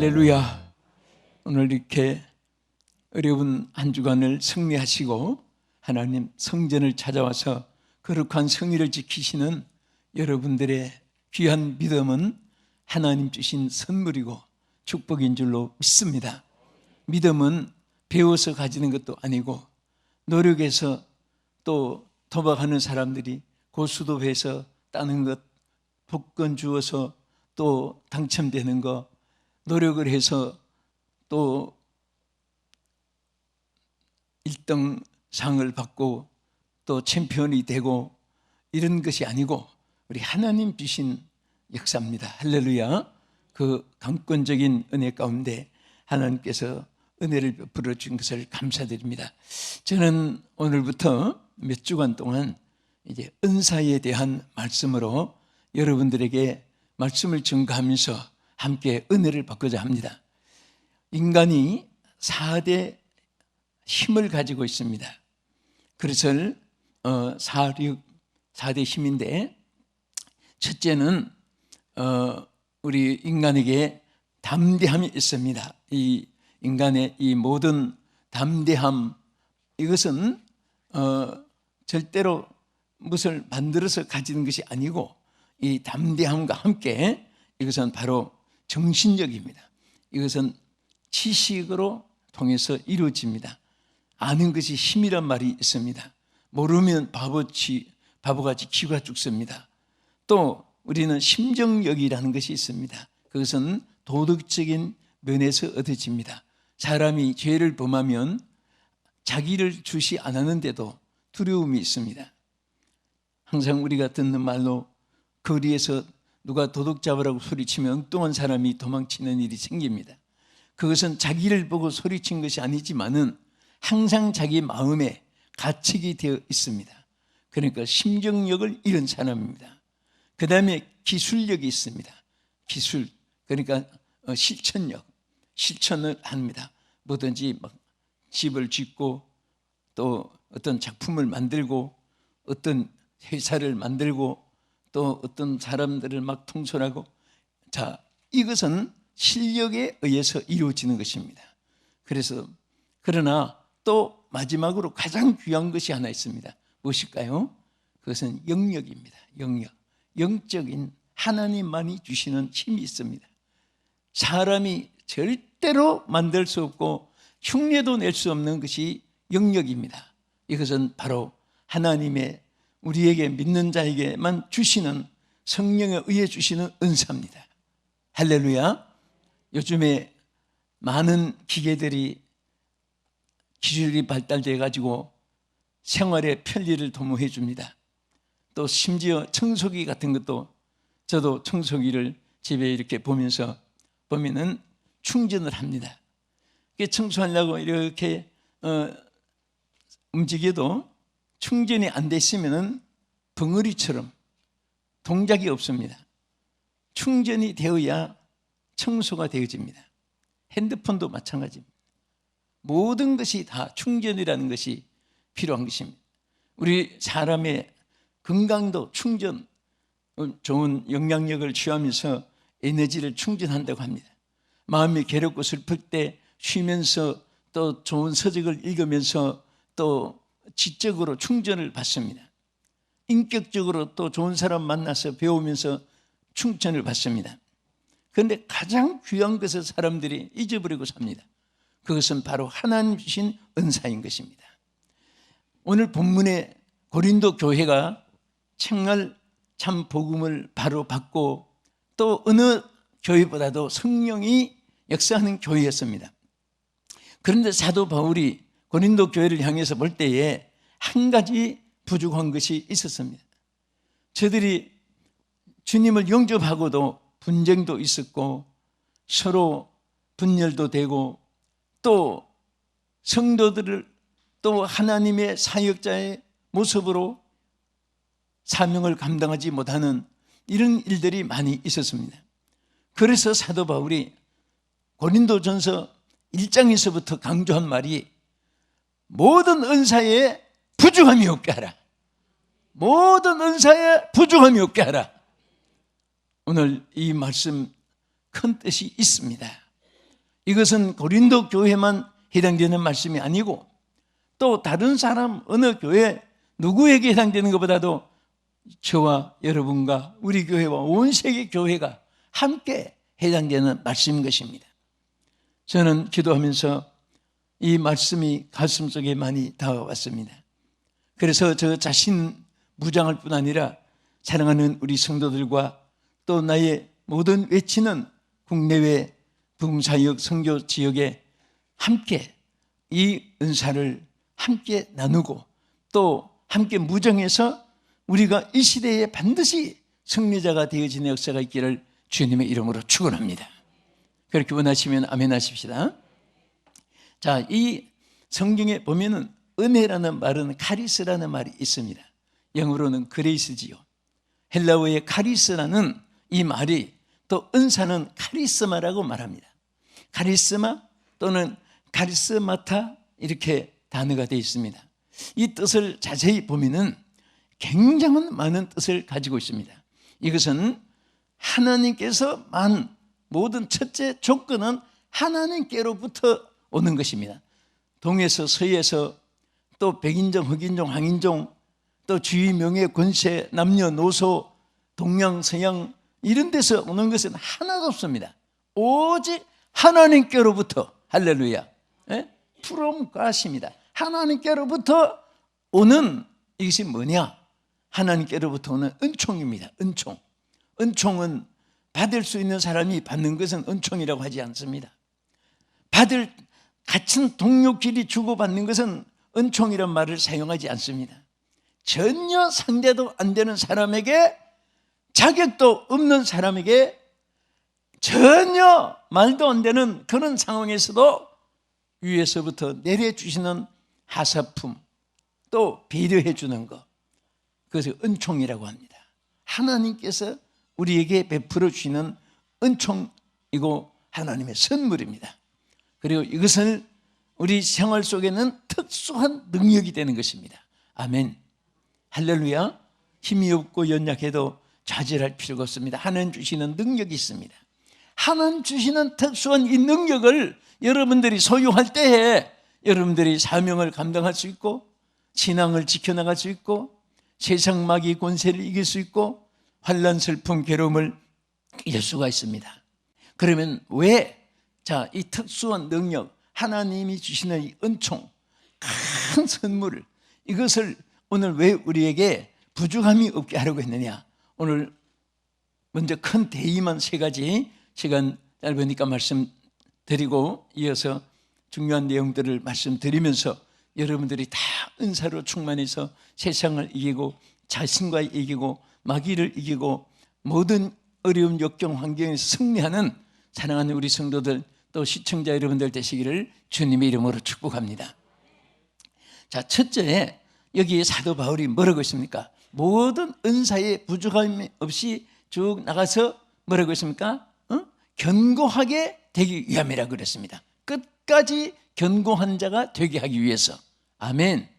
할렐루야. 오늘 이렇게 어려운 한 주간을 승리하시고 하나님 성전을 찾아와서 거룩한 성의를 지키시는 여러분들의 귀한 믿음은 하나님 주신 선물이고 축복인 줄로 믿습니다. 믿음은 배워서 가지는 것도 아니고 노력해서 또 도박하는 사람들이 고수도해서 따는 것, 복권 주어서 또 당첨되는 거, 노력을 해서 또 1등 상을 받고 또 챔피언이 되고 이런 것이 아니고 우리 하나님 주신 역사입니다. 할렐루야. 그 강권적인 은혜 가운데 하나님께서 은혜를 베풀어 주신 것을 감사드립니다. 저는 오늘부터 몇 주간 동안 이제 은사에 대한 말씀으로 여러분들에게 말씀을 전가하면서 함께 은혜를 받고자 합니다. 인간이 4대 힘을 가지고 있습니다. 그것을 4대 힘인데, 첫째는 우리 인간에게 담대함이 있습니다. 이 인간의 이 모든 담대함, 이것은 절대로 무엇을 만들어서 가지는 것이 아니고 이 담대함과 함께 이것은 바로 정신력입니다. 이것은 지식으로 통해서 이루어집니다. 아는 것이 힘이란 말이 있습니다. 모르면 바보같이 기가 죽습니다. 또 우리는 심정력이라는 것이 있습니다. 그것은 도덕적인 면에서 얻어집니다. 사람이 죄를 범하면 자기를 주시 않았는데도 두려움이 있습니다. 항상 우리가 듣는 말로 거리에서 누가 도둑 잡으라고 소리치면 엉뚱한 사람이 도망치는 일이 생깁니다. 그것은 자기를 보고 소리친 것이 아니지만은 항상 자기 마음에 가책이 되어 있습니다. 그러니까 심정력을 잃은 사람입니다. 그 다음에 기술력이 있습니다. 기술, 그러니까 실천력, 실천을 합니다. 뭐든지 막 집을 짓고 또 어떤 작품을 만들고 어떤 회사를 만들고 또 어떤 사람들을 막 통솔하고, 자, 이것은 실력에 의해서 이루어지는 것입니다. 그러나 또 마지막으로 가장 귀한 것이 하나 있습니다. 무엇일까요? 그것은 영력입니다. 영적인 하나님만이 주시는 힘이 있습니다. 사람이 절대로 만들 수 없고 흉내도 낼 수 없는 것이 영력입니다. 이것은 바로 하나님의 우리에게 믿는 자에게만 주시는, 성령에 의해 주시는 은사입니다. 할렐루야. 요즘에 많은 기계들이 기술이 발달돼 가지고 생활의 편리를 도모해 줍니다. 또 심지어 청소기 같은 것도, 저도 청소기를 집에 이렇게 보면은 충전을 합니다. 청소하려고 이렇게 움직여도 충전이 안 돼 있으면 벙어리처럼 동작이 없습니다. 충전이 되어야 청소가 되어집니다. 핸드폰도 마찬가지입니다. 모든 것이 다 충전이라는 것이 필요한 것입니다. 우리 사람의 건강도 충전, 좋은 영향력을 취하면서 에너지를 충전한다고 합니다. 마음이 괴롭고 슬플 때 쉬면서 또 좋은 서적을 읽으면서 또 지적으로 충전을 받습니다. 인격적으로 또 좋은 사람 만나서 배우면서 충전을 받습니다. 그런데 가장 귀한 것을 사람들이 잊어버리고 삽니다. 그것은 바로 하나님 주신 은사인 것입니다. 오늘 본문의 고린도 교회가 정말 참 복음을 바로 받고 또 어느 교회보다도 성령이 역사하는 교회였습니다. 그런데 사도 바울이 고린도 교회를 향해서 볼 때에 한 가지 부족한 것이 있었습니다. 저들이 주님을 영접하고도 분쟁도 있었고 서로 분열도 되고 또 성도들을 또 하나님의 사역자의 모습으로 사명을 감당하지 못하는 이런 일들이 많이 있었습니다. 그래서 사도 바울이 고린도전서 1장에서부터 강조한 말이 모든 은사에 부족함이 없게 하라. 모든 은사에 부족함이 없게 하라. 오늘 이 말씀 큰 뜻이 있습니다. 이것은 고린도 교회만 해당되는 말씀이 아니고 또 다른 사람 어느 교회 누구에게 해당되는 것보다도 저와 여러분과 우리 교회와 온 세계 교회가 함께 해당되는 말씀인 것입니다. 저는 기도하면서 이 말씀이 가슴속에 많이 다가왔습니다. 그래서 저 자신 무장할 뿐 아니라 사랑하는 우리 성도들과 또 나의 모든 외치는 국내외 부흥사역 선교 지역에 함께 이 은사를 함께 나누고 또 함께 무정해서 우리가 이 시대에 반드시 승리자가 되어지는 역사가 있기를 주님의 이름으로 축원합니다. 그렇게 원하시면 아멘 하십시다. 자, 이 성경에 보면은 은혜라는 말은 카리스라는 말이 있습니다. 영어로는 그레이스지요. 헬라어의 카리스라는 이 말이 또 은사는 카리스마라고 말합니다. 카리스마 또는 카리스마타 이렇게 단어가 되어 있습니다. 이 뜻을 자세히 보면은 굉장한 많은 뜻을 가지고 있습니다. 이것은 하나님께서 모든 첫째 조건은 하나님께로부터 오는 것입니다. 동에서 서에서 또 백인종, 흑인종, 황인종, 또 주의, 명예, 권세, 남녀노소, 동양, 서양 이런 데서 오는 것은 하나도 없습니다. 오직 하나님께로부터, 할렐루야, from God입니다. 하나님께로부터 오는 이것이 뭐냐? 하나님께로부터 오는 은총입니다. 은총. 은총은 받을 수 있는 사람이 받는 것은 은총이라고 하지 않습니다. 같은 동료끼리 주고받는 것은 은총이란 말을 사용하지 않습니다. 전혀 상대도 안 되는 사람에게, 자격도 없는 사람에게, 전혀 말도 안 되는 그런 상황에서도 위에서부터 내려주시는 하사품, 또 배려해 주는 것, 그것을 은총이라고 합니다. 하나님께서 우리에게 베풀어 주시는 은총이고 하나님의 선물입니다. 그리고 이것을 우리 생활 속에는 특수한 능력이 되는 것입니다. 아멘. 할렐루야. 힘이 없고 연약해도 좌절할 필요가 없습니다. 하나님 주시는 능력이 있습니다. 하나님 주시는 특수한 이 능력을 여러분들이 소유할 때에 여러분들이 사명을 감당할 수 있고 신앙을 지켜나갈 수 있고 세상 마귀 권세를 이길 수 있고 환난, 슬픔, 괴로움을 이길 수가 있습니다. 그러면 왜 이 특수한 능력, 하나님이 주시는 이 은총, 큰 선물을, 이것을 오늘 왜 우리에게 부족함이 없게 하려고 했느냐? 오늘 먼저 큰 대의만 3가지, 시간 짧으니까 말씀드리고 이어서 중요한 내용들을 말씀드리면서 여러분들이 다 은사로 충만해서 세상을 이기고 자신과 이기고 마귀를 이기고 모든 어려운 역경 환경에서 승리하는 사랑하는 우리 성도들 또 시청자 여러분들 되시기를 주님의 이름으로 축복합니다. 자, 첫째, 여기 사도 바울이 뭐라고 했습니까? 모든 은사에 부족함이 없이 쭉 나가서 뭐라고 했습니까? 견고하게 되기 위함이라고 그랬습니다. 끝까지 견고한 자가 되게 하기 위해서. 아멘.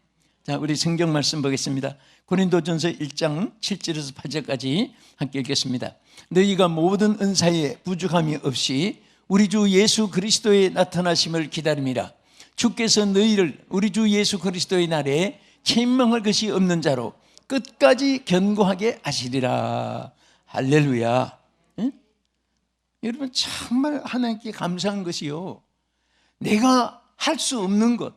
자, 우리 성경 말씀 보겠습니다. 고린도전서 1장 7절에서 8절까지 함께 읽겠습니다. 너희가 모든 은사에 부족함이 없이 우리 주 예수 그리스도의 나타나심을 기다림이라. 주께서 너희를 우리 주 예수 그리스도의 날에 책망할 것이 없는 자로 끝까지 견고하게 하시리라. 할렐루야. 응? 여러분, 정말 하나님께 감사한 것이요, 내가 할 수 없는 것,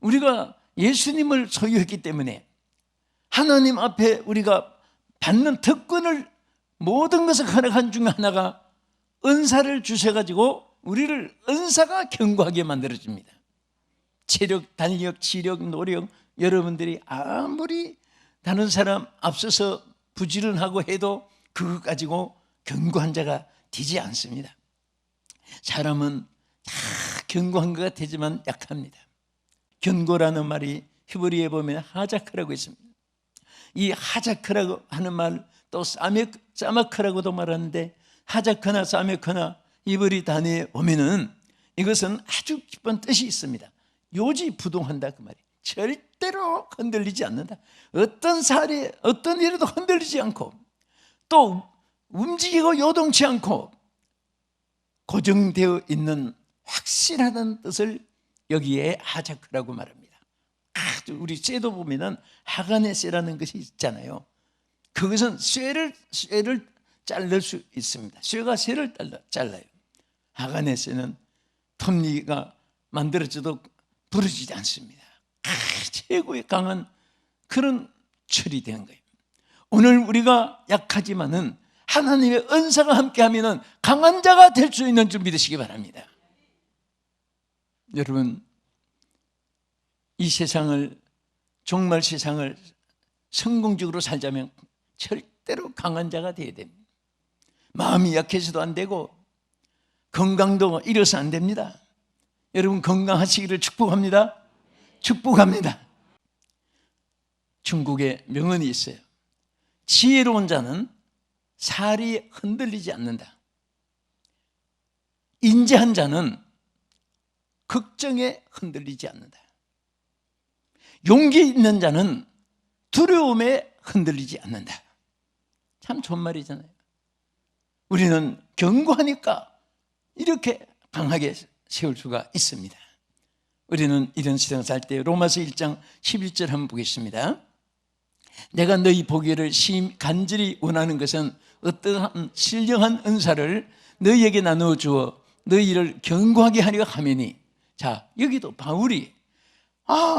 우리가 예수님을 소유했기 때문에 하나님 앞에 우리가 받는 특권을, 모든 것을 허락한 중 하나가 은사를 주셔가지고 우리를 은사가 견고하게 만들어줍니다. 체력, 단력, 지력, 노력, 여러분들이 아무리 다른 사람 앞서서 부지런하고 해도 그것 가지고 견고한 자가 되지 않습니다. 사람은 다 견고한 것 같지만 약합니다. 견고라는 말이 히브리에 보면 하자크라고 있습니다. 이 하자크라고 하는 말, 또 사마크라고도 말하는데, 하자크나 사마크나 히브리 단어에 보면은 이것은 아주 깊은 뜻이 있습니다. 요지부동한다, 그 말이. 절대로 흔들리지 않는다. 어떤 살이, 어떤 일에도 흔들리지 않고 또 움직이고 요동치 않고 고정되어 있는 확실하다는 뜻을 여기에 하자크라고 말합니다. 우리 쇠도 보면은 하간의 쇠라는 것이 있잖아요. 그것은 쇠를 자를 수 있습니다. 쇠가 쇠를 잘라요. 하간의 쇠는 톱니가 만들어져도 부러지지 않습니다. 최고의 강한 그런 철이 된 거예요. 오늘 우리가 약하지만은 하나님의 은사가 함께하면 강한 자가 될 수 있는 줄 믿으시기 바랍니다. 여러분, 이 세상을, 종말 세상을 성공적으로 살자면 절대로 강한 자가 되어야 됩니다. 마음이 약해서도 안 되고 건강도 잃어서 안 됩니다. 여러분, 건강하시기를 축복합니다. 축복합니다. 중국에 명언이 있어요. 지혜로운 자는 살이 흔들리지 않는다. 인자한 자는 걱정에 흔들리지 않는다. 용기 있는 자는 두려움에 흔들리지 않는다. 참 좋은 말이잖아요. 우리는 견고하니까 이렇게 강하게 세울 수가 있습니다. 우리는 이런 세상 살 때 로마서 1장 11절 한번 보겠습니다. 내가 너희 보기를 간절히 원하는 것은 어떠한 신령한 은사를 너희에게 나누어 주어 너희를 견고하게 하려 함이니. 자, 여기도 바울이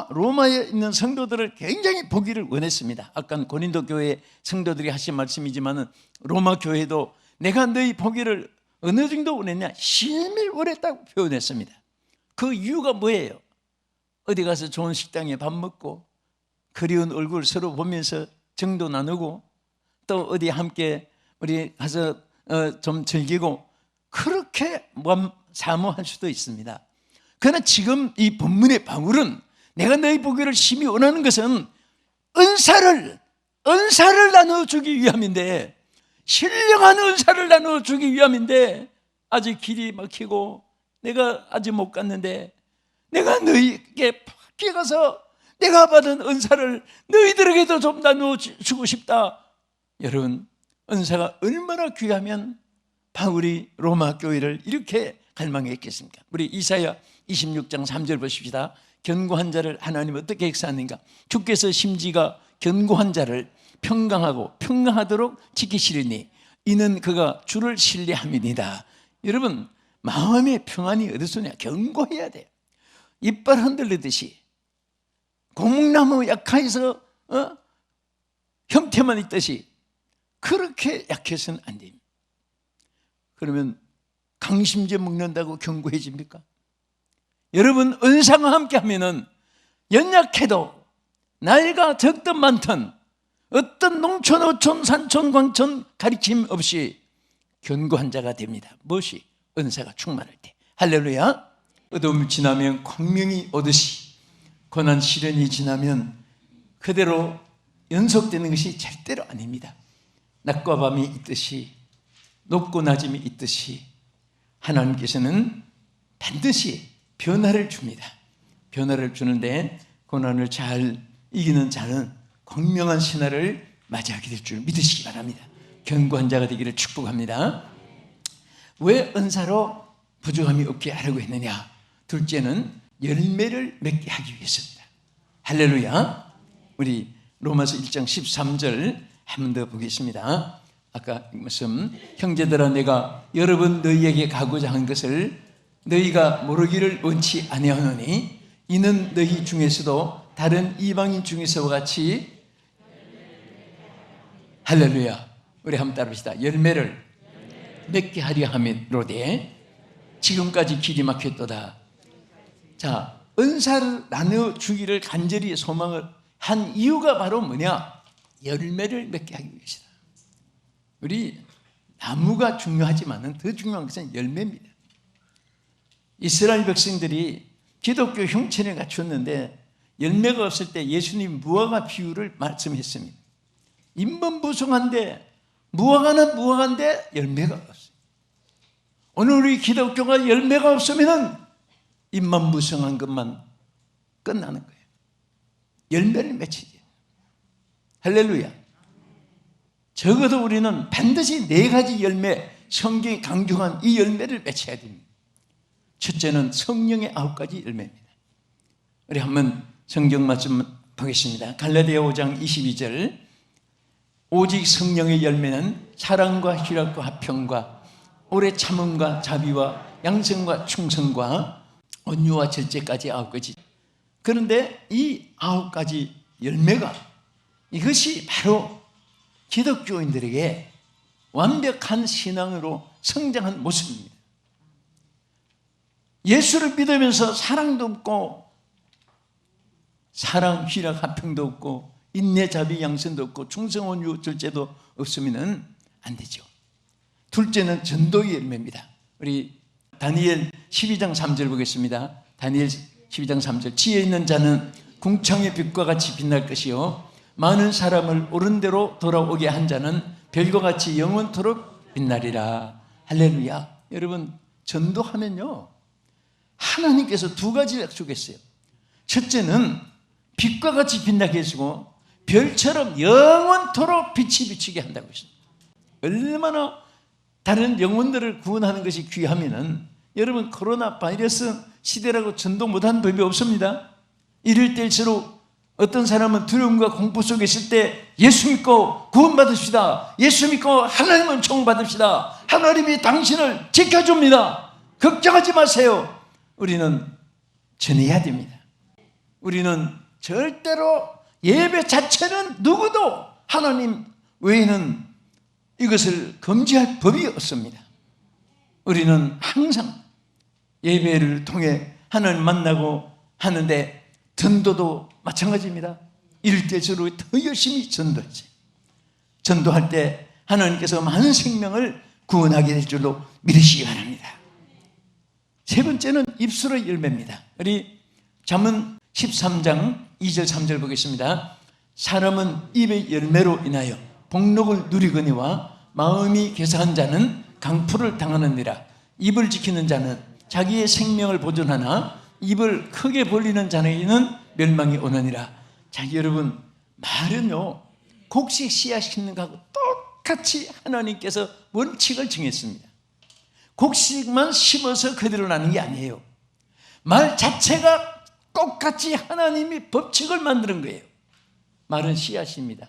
로마에 있는 성도들을 굉장히 보기를 원했습니다. 아까 고린도 교회 성도들이 하신 말씀이지만 로마 교회도 내가 너희 보기를 어느 정도 원했냐? 심히 원했다고 표현했습니다. 그 이유가 뭐예요? 어디 가서 좋은 식당에 밥 먹고 그리운 얼굴 서로 보면서 정도 나누고 또 어디 함께 우리 가서 좀 즐기고 그렇게 사모할 수도 있습니다. 그러나 지금 이 본문의 바울은 내가 너희 보기를 심히 원하는 것은 은사를 나눠주기 위함인데, 신령한 은사를 나눠주기 위함인데 아직 길이 막히고 내가 아직 못 갔는데 내가 너희에게 밖에 가서 내가 받은 은사를 너희들에게도 좀 나눠주고 싶다. 여러분, 은사가 얼마나 귀하면 바울이 로마 교회를 이렇게 갈망했겠습니까? 우리 이사야 26장 3절 보십시다. 견고한 자를 하나님은 어떻게 역사하는가? 주께서 심지가 견고한 자를 평강하도록 지키시리니 이는 그가 주를 신뢰함이니이다. 여러분, 마음의 평안이 어디서 오냐? 견고해야 돼요. 이빨 흔들리듯이 고목나무 약하에서 형태만 있듯이 그렇게 약해서는 안 됩니다. 그러면 강심제 먹는다고 견고해집니까? 여러분, 은사가 함께 하면은 연약해도 나이가 적든 많든 어떤 농촌, 어촌, 산촌, 광촌 가리킴 없이 견고한 자가 됩니다. 무엇이? 은사가 충만할 때. 할렐루야. 어둠이 지나면 광명이 오듯이 고난 시련이 지나면 그대로 연속되는 것이 절대로 아닙니다. 낮과 밤이 있듯이 높고 낮음이 있듯이 하나님께서는 반드시 변화를 줍니다. 변화를 주는데 고난을 잘 이기는 자는 광명한 신화를 맞이하게 될 줄 믿으시기 바랍니다. 견고한 자가 되기를 축복합니다. 왜 은사로 부족함이 없게 하려고 했느냐? 둘째는 열매를 맺게 하기 위해서입니다. 할렐루야. 우리 로마서 1장 13절 한 번 더 보겠습니다. 아까 말씀, 형제들아 내가 여러분 너희에게 가고자 한 것을 너희가 모르기를 원치 아니하노니 이는 너희 중에서도 다른 이방인 중에서와 같이 할렐루야. 우리 한번 따라합시다. 열매를 맺게 하려 함이로되 지금까지 길이 막혔도다. 자, 은사를 나눠주기를 간절히 소망을 한 이유가 바로 뭐냐? 열매를 맺게 하기 위해서다. 우리 나무가 중요하지만 더 중요한 것은 열매입니다. 이스라엘 백성들이 기독교 형체를 갖추었는데 열매가 없을 때 예수님 무화과 비유를 말씀했습니다. 인문부승한데 무화과는 무화과인데 열매가 없어요. 오늘 우리 기독교가 열매가 없으면 인문부승한 것만 끝나는 거예요. 열매를 맺히지. 할렐루야. 적어도 우리는 반드시 4가지 열매, 성경이 강조한 이 열매를 맺혀야 됩니다. 첫째는 성령의 9가지 열매입니다. 우리 한번 성경 말씀 보겠습니다. 갈라디아 5장 22절. 오직 성령의 열매는 사랑과 희락과 화평과 오래 참음과 자비와 양성과 충성과 온유와 절제까지 9가지. 그런데 이 9가지 열매가, 이것이 바로 기독교인들에게 완벽한 신앙으로 성장한 모습입니다. 예수를 믿으면서 사랑도 없고, 사랑, 희락, 화평도 없고, 인내, 자비, 양선도 없고, 충성, 온유, 절제도 없으면 안 되죠. 둘째는 전도의 열매입니다. 우리 다니엘 12장 3절 보겠습니다. 다니엘 12장 3절. 지혜 있는 자는 궁창의 빛과 같이 빛날 것이요 많은 사람을 옳은 대로 돌아오게 한 자는 별과 같이 영원토록 빛나리라. 할렐루야. 여러분, 전도하면요 하나님께서 2가지 약속했어요. 첫째는 빛과 같이 빛나게 해주고 별처럼 영원토록 빛이 비치게 한다고 했습니다. 얼마나 다른 영혼들을 구원하는 것이 귀하면은, 여러분, 코로나 바이러스 시대라고 전도 못하는 법이 없습니다. 이럴 때일수록 어떤 사람은 두려움과 공포 속에 있을 때 예수 믿고 구원받읍시다. 예수 믿고 하나님 은총 받읍시다. 하나님이 당신을 지켜줍니다. 걱정하지 마세요. 우리는 전해야 됩니다. 우리는 절대로 예배 자체는 누구도 하나님 외에는 이것을 금지할 법이 없습니다. 우리는 항상 예배를 통해 하나님 만나고 하는데, 전도도 마찬가지입니다. 이럴 때일수록 더 열심히 전도하지. 전도할 때 하나님께서 많은 생명을 구원하게 될 줄로 믿으시기 바랍니다. 세 번째는 입술의 열매입니다. 우리 잠언 13장 2절 3절 보겠습니다. 사람은 입의 열매로 인하여 복록을 누리거니와 마음이 개사한 자는 강풀을 당하느니라. 입을 지키는 자는 자기의 생명을 보존하나 입을 크게 벌리는 자에게는 멸망이 오느니라. 자, 여러분, 말은요 곡식 씨앗 심는 것하고 똑같이 하나님께서 원칙을 정했습니다. 곡식만 심어서 그대로 나는 게 아니에요. 말 자체가 똑같이 하나님이 법칙을 만드는 거예요. 말은 씨앗입니다.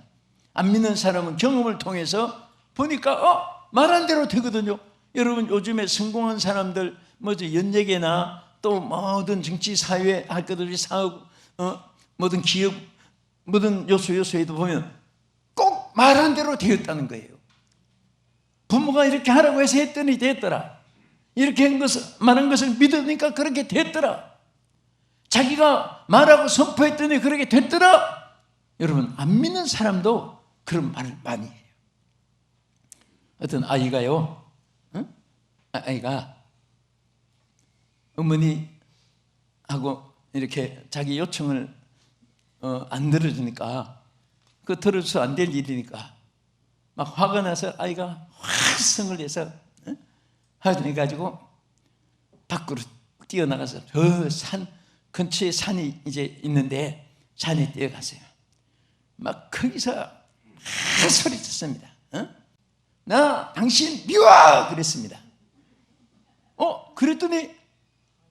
안 믿는 사람은 경험을 통해서 보니까 말한 대로 되거든요. 여러분, 요즘에 성공한 사람들 연예계나 또 모든 정치 사회 할 것들이 사업, 모든 기업, 모든 요소에도 보면 꼭 말한 대로 되었다는 거예요. 부모가 이렇게 하라고 해서 했더니 됐더라. 이렇게 한 것을, 말한 것을 믿으니까 그렇게 됐더라. 자기가 말하고 선포했더니 그렇게 됐더라. 여러분, 안 믿는 사람도 그런 말을 많이 해요. 어떤 아이가요, 아이가 어머니하고 이렇게 자기 요청을 안 들어주니까, 그 들어줘서 안 될 일이니까 막 화가 나서 아이가 화성을 해서 해가지고 밖으로 뛰어나가서 저 산 근처에 산이 이제 있는데 산에 뛰어갔어요. 막 거기서 소리쳤습니다. 나 당신 미워! 그랬습니다. 그랬더니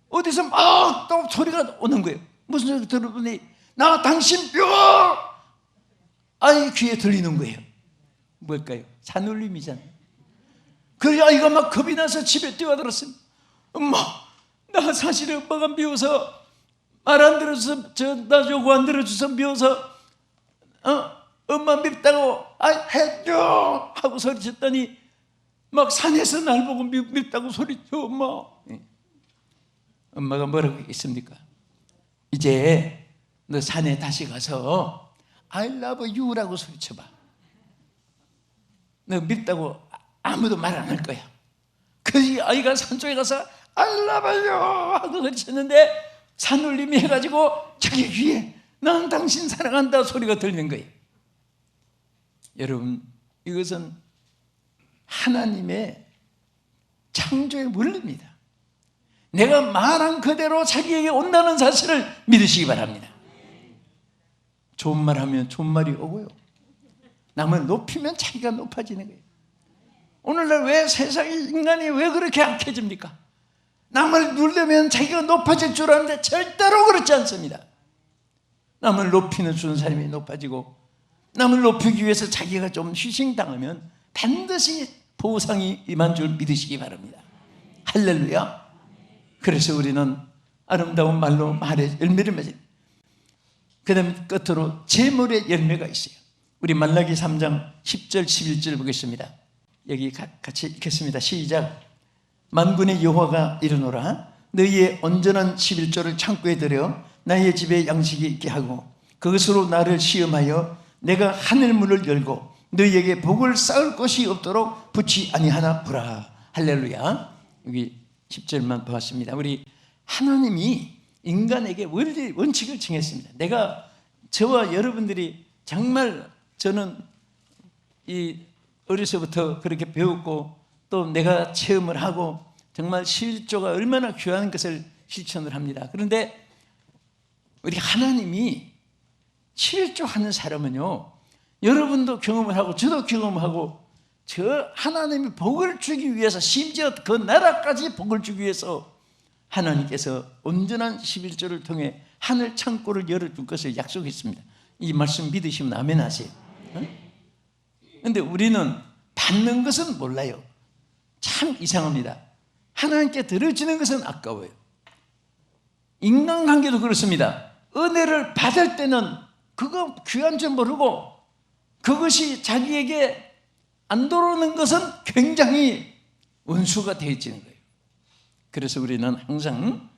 어디서 막 또 소리가 오는 거예요. 무슨 소리 들어보니 나 당신 미워! 아이 귀에 들리는 거예요. 뭘까요? 산울림이잖아요. 그래 아이가 막 겁이 나서 집에 뛰어들었습니다. 엄마, 나 사실은 엄마가 미워서 말 안 들어줘서, 나 요구 안 들어줘서 미워서 엄마 밉다고 해줘! 하고 소리쳤더니 막 산에서 날 보고 밉다고 소리쳐. 엄마. 엄마가 뭐라고 했습니까? 이제 너 산에 다시 가서 I love you라고 소리쳐봐. 너 밉다고 아무도 말 안 할 거야. 그 아이가 산속에 가서 I love you 하고 소리쳤는데 산울림이 해가지고 자기 귀에 난 당신 사랑한다 소리가 들리는 거예요. 여러분, 이것은 하나님의 창조의 원리입니다. 내가 말한 그대로 자기에게 온다는 사실을 믿으시기 바랍니다. 좋은 말 하면 좋은 말이 오고요, 남을 높이면 자기가 높아지는 거예요. 오늘날 왜 세상에 인간이 왜 그렇게 악해집니까? 남을 누르면 자기가 높아질 줄 아는데 절대로 그렇지 않습니다. 남을 높이는 주는 사람이 높아지고, 남을 높이기 위해서 자기가 좀 희생당하면 반드시 보상이 임한 줄 믿으시기 바랍니다. 할렐루야. 그래서 우리는 아름다운 말로 말의 열매를 맺어요. 그 다음에 끝으로 재물의 열매가 있어요. 우리 말라기 3장 10절 11절 보겠습니다. 여기 같이 읽겠습니다. 시작. 만군의 여호와가 이르노라. 너희의 온전한 11조를 창고에 들여 나의 집에 양식이 있게 하고 그것으로 나를 시험하여 내가 하늘문을 열고 너희에게 복을 쌓을 것이 없도록 붙지 아니하나 보라. 할렐루야. 여기 10절만 보았습니다. 우리 하나님이 인간에게 원칙을 정했습니다. 내가 저와 여러분들이 정말 저는 이 어려서부터 그렇게 배웠고 또 내가 체험을 하고 정말 11조가 얼마나 귀한 것을 실천을 합니다. 그런데 우리 하나님이 11조 하는 사람은요, 여러분도 경험을 하고 저도 경험하고 저 하나님이 복을 주기 위해서, 심지어 그 나라까지 복을 주기 위해서 하나님께서 온전한 11조를 통해 하늘 창고를 열어줄 것을 약속했습니다. 이 말씀 믿으시면 아멘 하세요. 그런데 우리는 받는 것은 몰라요. 참 이상합니다. 하나님께 들어지는 것은 아까워요. 인간관계도 그렇습니다. 은혜를 받을 때는 그거 귀한 줄 모르고 그것이 자기에게 안 들어오는 것은 굉장히 원수가 되어지는 거예요. 그래서 우리는 항상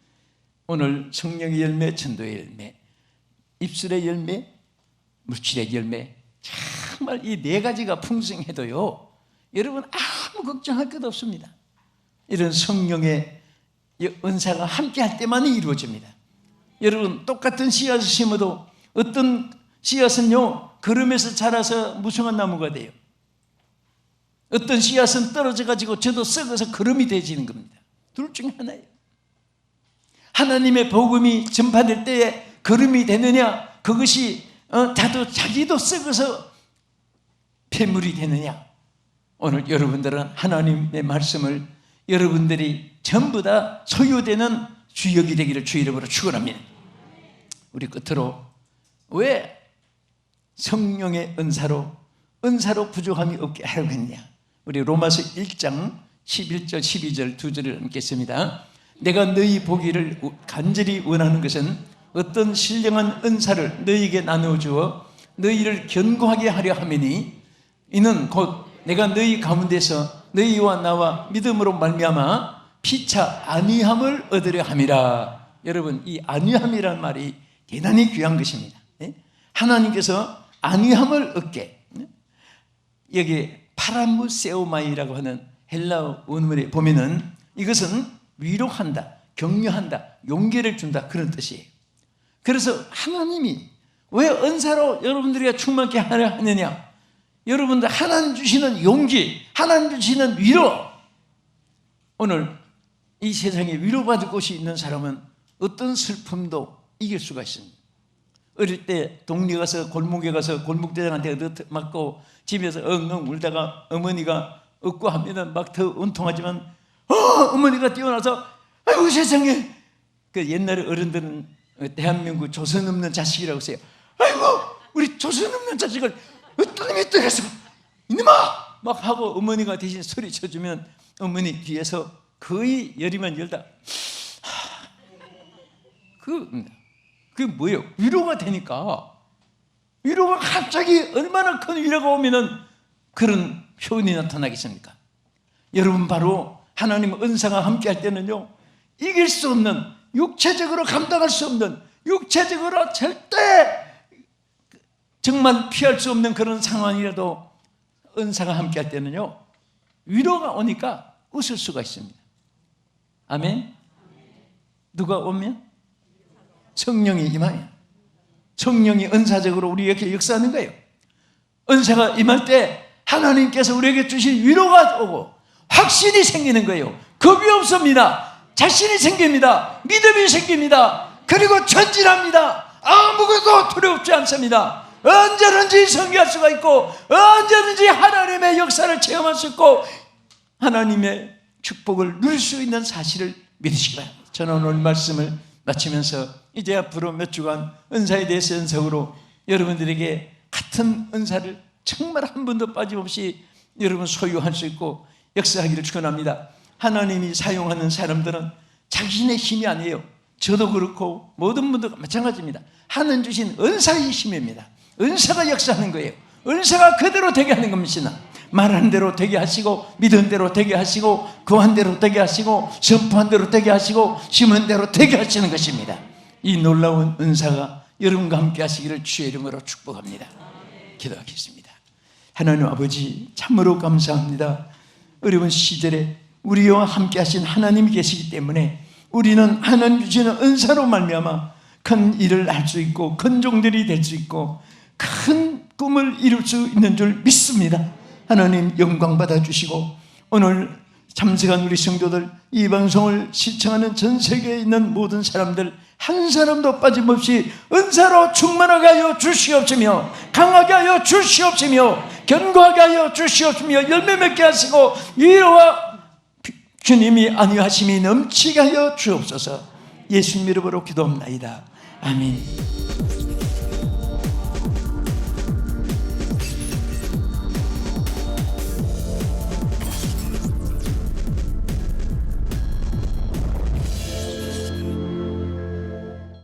오늘 성령의 열매, 전도의 열매, 입술의 열매, 물질의 열매, 정말 이 네 가지가 풍성해도요, 여러분 아무 걱정할 것 없습니다. 이런 성령의 은사가 함께 할 때만이 이루어집니다. 여러분 똑같은 씨앗을 심어도 어떤 씨앗은요 걸음에서 자라서 무성한 나무가 돼요. 어떤 씨앗은 떨어져 가지고 저도 썩어서 거름이 되어지는 겁니다. 둘 중에 하나예요. 하나님의 복음이 전파될 때에 거름이 되느냐, 그것이 자기도 썩어서 폐물이 되느냐. 오늘 여러분들은 하나님의 말씀을 여러분들이 전부 다 소유되는 주역이 되기를 주 이름으로 축원합니다. 우리 끝으로 왜 성령의 은사로 부족함이 없게 하려고 했냐. 우리 로마서 1장 11절 12절 두 절을 읽겠습니다. 내가 너희 보기를 간절히 원하는 것은 어떤 신령한 은사를 너희에게 나누어 주어 너희를 견고하게 하려 함이니 이는 곧 내가 너희 가운데서 너희와 나와 믿음으로 말미암아 피차 안위함을 얻으려 함이라. 여러분, 이 안위함이라는 말이 대단히 귀한 것입니다. 하나님께서 안위함을 얻게, 여기 파라무세오마이라고 하는 헬라어 원문에 보면은 이것은 위로한다, 격려한다, 용기를 준다, 그런 뜻이에요. 그래서 하나님이 왜 은사로 여러분들에게 충만케 하려 하느냐? 여러분들 하나님 주시는 용기, 하나님 주시는 위로. 오늘 이 세상에 위로받을 곳이 있는 사람은 어떤 슬픔도 이길 수가 있습니다. 어릴 때 동네 가서 골목에 가서 골목대장한테 맞고 집에서 엉엉 울다가 어머니가 얻고 하면은 막 더 원통하지만 어머니가 뛰어나서 아이고 세상에, 그 옛날에 어른들은 대한민국 조선 없는 자식이라고 했어요. 아이고 우리 조선 없는 자식을 어떤 놈이 떠나서 이놈아 막 하고 어머니가 대신 소리 쳐주면 어머니 뒤에서 거의 열이만 열다 그게 뭐예요? 위로가 되니까. 위로가 갑자기 얼마나 큰 위로가 오면은 그런 표현이 나타나겠습니까? 여러분, 바로 하나님 은사가 함께 할 때는요, 이길 수 없는, 육체적으로 감당할 수 없는, 육체적으로 절대 정말 피할 수 없는 그런 상황이라도 은사가 함께 할 때는요, 위로가 오니까 웃을 수가 있습니다. 아멘? 누가 오면? 성령이 임하여, 성령이 은사적으로 우리에게 역사하는 거예요. 은사가 임할 때 하나님께서 우리에게 주신 위로가 오고 확신이 생기는 거예요. 겁이 없습니다. 자신이 생깁니다. 믿음이 생깁니다. 그리고 전진합니다. 아무것도 두렵지 않습니다. 언제든지 선교할 수가 있고 언제든지 하나님의 역사를 체험할 수 있고 하나님의 축복을 누릴 수 있는 사실을 믿으시기 바랍니다. 저는 오늘 말씀을 마치면서 이제 앞으로 몇 주간 은사에 대해서 연속으로 여러분들에게 같은 은사를 정말 한 번도 빠짐없이 여러분 소유할 수 있고 역사하기를 축원합니다. 하나님이 사용하는 사람들은 자신의 힘이 아니에요. 저도 그렇고 모든 분도 마찬가지입니다. 하나님 주신 은사의 힘입니다. 은사가 역사하는 거예요. 은사가 그대로 되게 하는 겁니다. 말한 대로 되게 하시고, 믿은 대로 되게 하시고, 구한 대로 되게 하시고, 선포한 대로 되게 하시고, 심은 대로 되게 하시는 것입니다. 이 놀라운 은사가 여러분과 함께 하시기를 주의 이름으로 축복합니다. 기도하겠습니다. 하나님 아버지, 참으로 감사합니다. 어려운 시절에 우리와 함께 하신 하나님이 계시기 때문에 우리는 하나님 주시는 은사로 말미암아 큰 일을 할 수 있고 큰 종들이 될 수 있고 큰 꿈을 이룰 수 있는 줄 믿습니다. 하나님 영광 받아주시고 오늘 참석한 우리 성도들, 이 방송을 시청하는 전 세계에 있는 모든 사람들 한 사람도 빠짐없이 은사로 충만하게 하여 주시옵시며 강하게 하여 주시옵시며 견고하게 하여 주시옵시며 열매 맺게 하시고 위로와 주님이 안위하심이 넘치게 하여 주옵소서. 예수님 이름으로 기도합나이다. 아멘.